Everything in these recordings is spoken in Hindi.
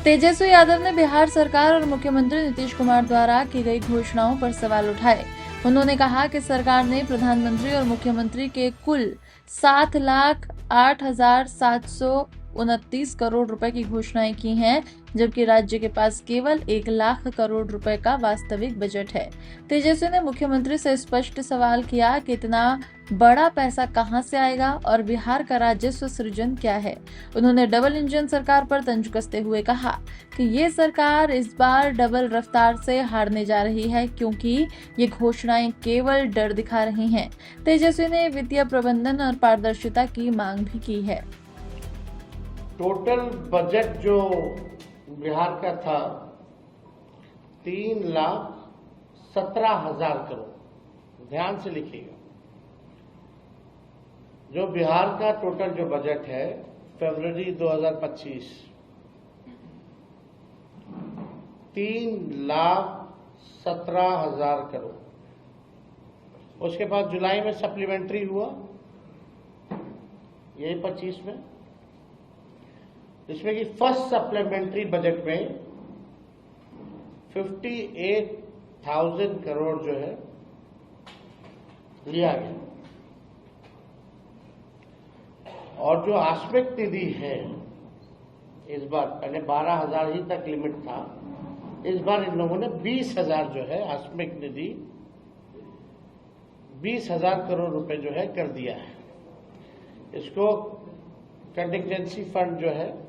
तेजस्वी यादव ने बिहार सरकार और मुख्यमंत्री नीतीश कुमार द्वारा की गई घोषणाओं पर सवाल उठाए। उन्होंने कहा कि सरकार ने प्रधानमंत्री और मुख्यमंत्री के कुल 7,08,729 करोड़ रुपए की घोषणाएं की हैं, जबकि राज्य के पास केवल 1 लाख करोड़ रुपए का वास्तविक बजट है। तेजस्वी ने मुख्यमंत्री से स्पष्ट सवाल किया कि इतना बड़ा पैसा कहां से आएगा और बिहार का राजस्व सृजन क्या है। उन्होंने डबल इंजन सरकार पर तंज कसते हुए कहा कि ये सरकार इस बार डबल रफ्तार से हारने जा रही है, क्योंकि ये घोषणाएं केवल डर दिखा रही हैं। तेजस्वी ने वित्तीय प्रबंधन और पारदर्शिता की मांग भी की है। टोटल बजट जो बिहार का था 3,17,000 करोड़। ध्यान से लिखिएगा, जो बिहार का टोटल जो बजट है फरवरी 2025 3,17,000 करोड़। उसके बाद जुलाई में सप्लीमेंट्री हुआ, यही 25 में, जिसमें कि फर्स्ट सप्लीमेंट्री बजट में 58,000 करोड़ जो है लिया गया। और जो आस्पेक्ट निधि है इस बार, पहले 12,000 ही तक लिमिट था, इस बार इन लोगों ने 20,000 जो है आस्पेक्ट निधि 20,000 करोड़ रुपए जो है कर दिया है। इसको कंटिजेंसी फंड जो है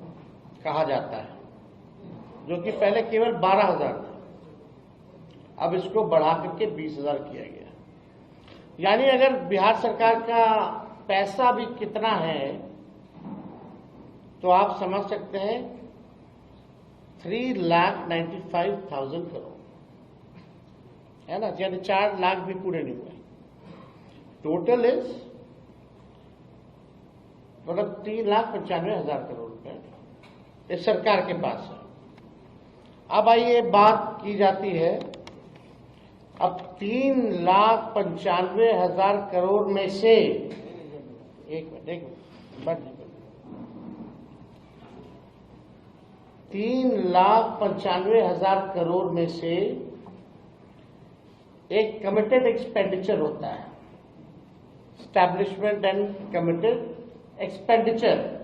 कहा जाता है, जो कि पहले केवल 12,000 था, अब इसको बढ़ा करके 20,000 किया गया। यानी अगर बिहार सरकार का पैसा भी कितना है तो आप समझ सकते हैं 3,95,000 करोड़ है ना, यानी 4 लाख भी पूरे नहीं हुए। टोटल इज मतलब 3,95,000 करोड़ रुपए इस सरकार के पास है। अब आइए बात की जाती है, अब 3,95,000 करोड़ में से 3,95,000 करोड़ में से एक कमिटेड एक्सपेंडिचर होता है, एस्टैब्लिशमेंट एंड कमिटेड एक्सपेंडिचर,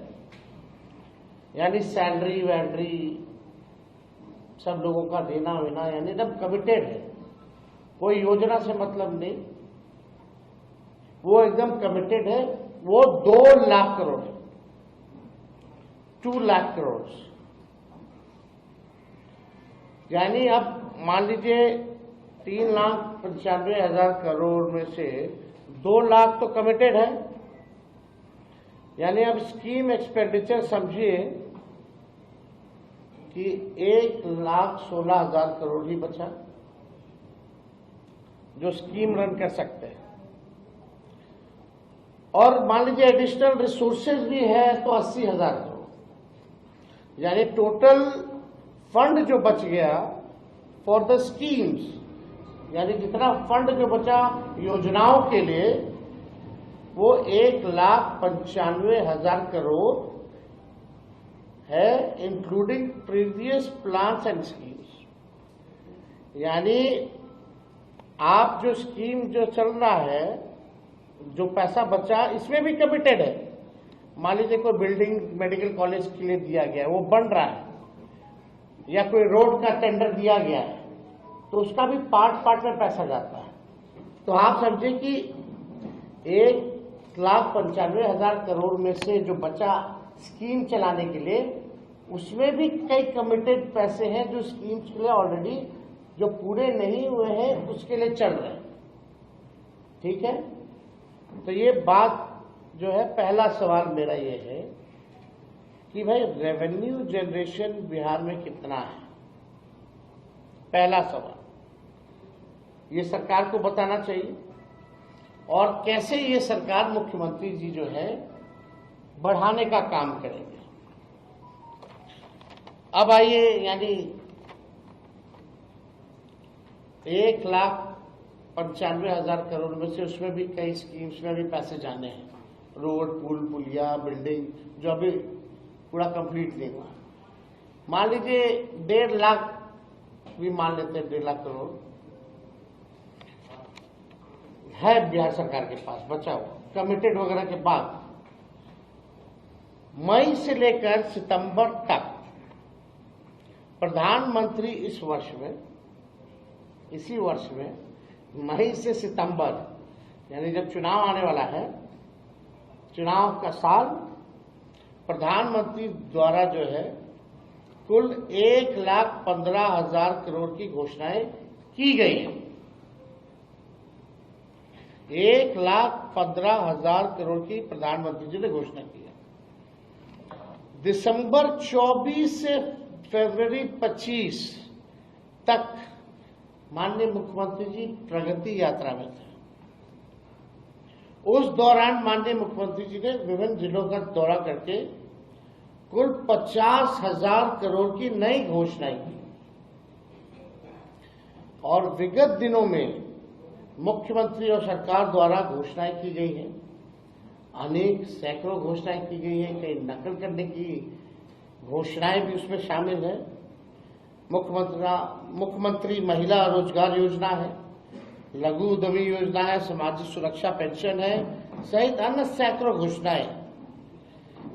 यानी सैलरी वैलरी सब लोगों का देना वेना, यानी एकदम कमिटेड है, कोई योजना से मतलब नहीं, वो एकदम कमिटेड है। वो 2 लाख करोड़ है, 2 लाख करोड़। यानी अब मान लीजिए 3,95,000 करोड़ में से 2 लाख तो कमिटेड है, यानी अब स्कीम एक्सपेंडिचर समझिए कि 1,16,000 करोड़ ही बचा जो स्कीम रन कर सकते हैं। और मान लीजिए एडिशनल रिसोर्सेज भी है तो 80,000 करोड़, यानी टोटल फंड जो बच गया फॉर द स्कीम्स, यानी जितना फंड जो बचा योजनाओं के लिए वो 1,95,000 करोड़ है, including previous plans and schemes. यानी आप जो स्कीम जो चल रहा है, जो पैसा बचा, इसमें भी कमिटेड है। मान लीजिए कोई बिल्डिंग मेडिकल कॉलेज के लिए दिया गया है, वो बन रहा है, या कोई रोड का टेंडर दिया गया है, तो उसका भी पार्ट में पैसा जाता है। तो आप समझिए कि 1,95,000 करोड़ में से जो बचा स्कीम चलाने के लिए, उसमें भी कई कमिटेड पैसे हैं जो स्कीम्स के लिए ऑलरेडी जो पूरे नहीं हुए हैं उसके लिए चल रहे हैं। ठीक है, तो ये बात जो है, पहला सवाल मेरा ये है कि भाई रेवेन्यू जनरेशन बिहार में कितना है। पहला सवाल ये सरकार को बताना चाहिए, और कैसे ये सरकार मुख्यमंत्री जी जो है बढ़ाने का काम करेंगे। अब आइए, यानी 1,95,000 करोड़ में से उसमें भी कई स्कीम्स में भी पैसे जाने हैं, रोड, पुल, पुलिया, बिल्डिंग, जो अभी पूरा कंप्लीट नहीं हुआ। मान लीजिए 1.5 लाख भी मान लेते हैं, 1.5 लाख करोड़ है बिहार सरकार के पास बचा हुआ, कमिटेड वगैरह के बाद मई से लेकर सितंबर तक प्रधानमंत्री इस वर्ष में, इसी वर्ष में मई से सितंबर, यानी जब चुनाव आने वाला है, चुनाव का साल, प्रधानमंत्री द्वारा जो है कुल 1,15,000 करोड़ की घोषणाएं की गई हैं। 1,15,000 करोड़ की प्रधानमंत्री जी ने घोषणा की है। दिसंबर 24 से फरवरी 25 तक माननीय मुख्यमंत्री जी प्रगति यात्रा में थे। उस दौरान माननीय मुख्यमंत्री जी ने विभिन्न जिलों का दौरा करके कुल 50,000 करोड़ की नई घोषणाएं की। और विगत दिनों में मुख्यमंत्री और सरकार द्वारा घोषणाएं की गई हैं, अनेक सैकड़ों घोषणाएं की गई हैं, कई नकल करने की घोषणाएं भी उसमें शामिल है। मुख्यमंत्री महिला रोजगार योजना है, लघु उद्यमी योजना है, सामाजिक सुरक्षा पेंशन है, सहित अन्य सैकड़ों घोषणाएं।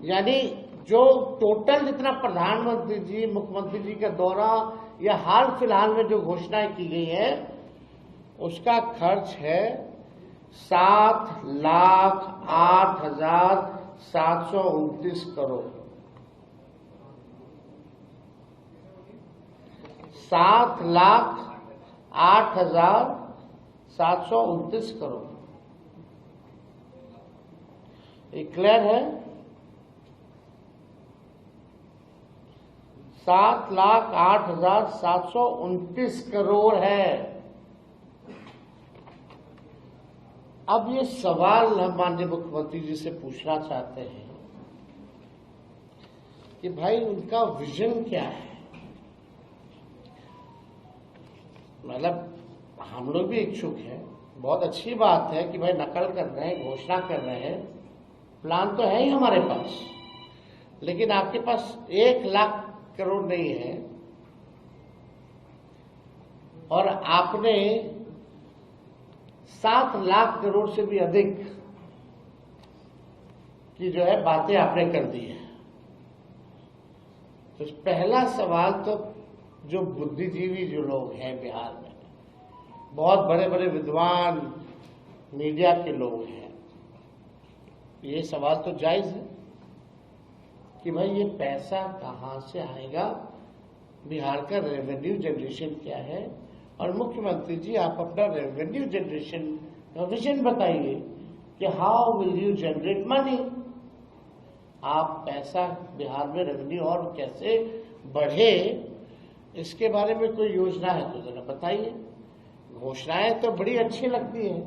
यानी जो टोटल जितना प्रधानमंत्री जी, मुख्यमंत्री जी का दौरा या हाल फिलहाल में जो घोषणाएं की गई है, उसका खर्च है 7,08,729 करोड़। 7,08,729 करोड़। ये क्लियर है? 7,08,729 करोड़ है। अब ये सवाल हम माननीय मुख्यमंत्री जी से पूछना चाहते हैं कि भाई उनका विजन क्या है। मतलब हम लोग भी इच्छुक हैं, बहुत अच्छी बात है कि भाई नकल कर रहे हैं, घोषणा कर रहे हैं, प्लान तो है ही हमारे पास, लेकिन आपके पास 1 लाख करोड़ नहीं है और आपने 7 लाख करोड़ से भी अधिक की जो है बातें आपने कर दी है। तो पहला सवाल तो जो बुद्धिजीवी जो लोग हैं बिहार में, बहुत बड़े बड़े विद्वान मीडिया के लोग हैं, ये सवाल तो जायज है कि भाई ये पैसा कहाँ से आएगा, बिहार का रेवेन्यू जनरेशन क्या है। और मुख्यमंत्री जी आप अपना रेवेन्यू जनरेशन का विजन बताइए कि how will you generate money. आप पैसा बिहार में रेवेन्यू और कैसे बढ़े, इसके बारे में कोई योजना है तो जरा बताइए। घोषणाएं तो बड़ी अच्छी लगती है,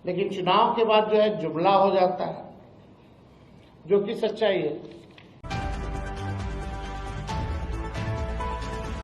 लेकिन चुनाव के बाद जो है जुमला हो जाता है, जो कि सच्चाई है।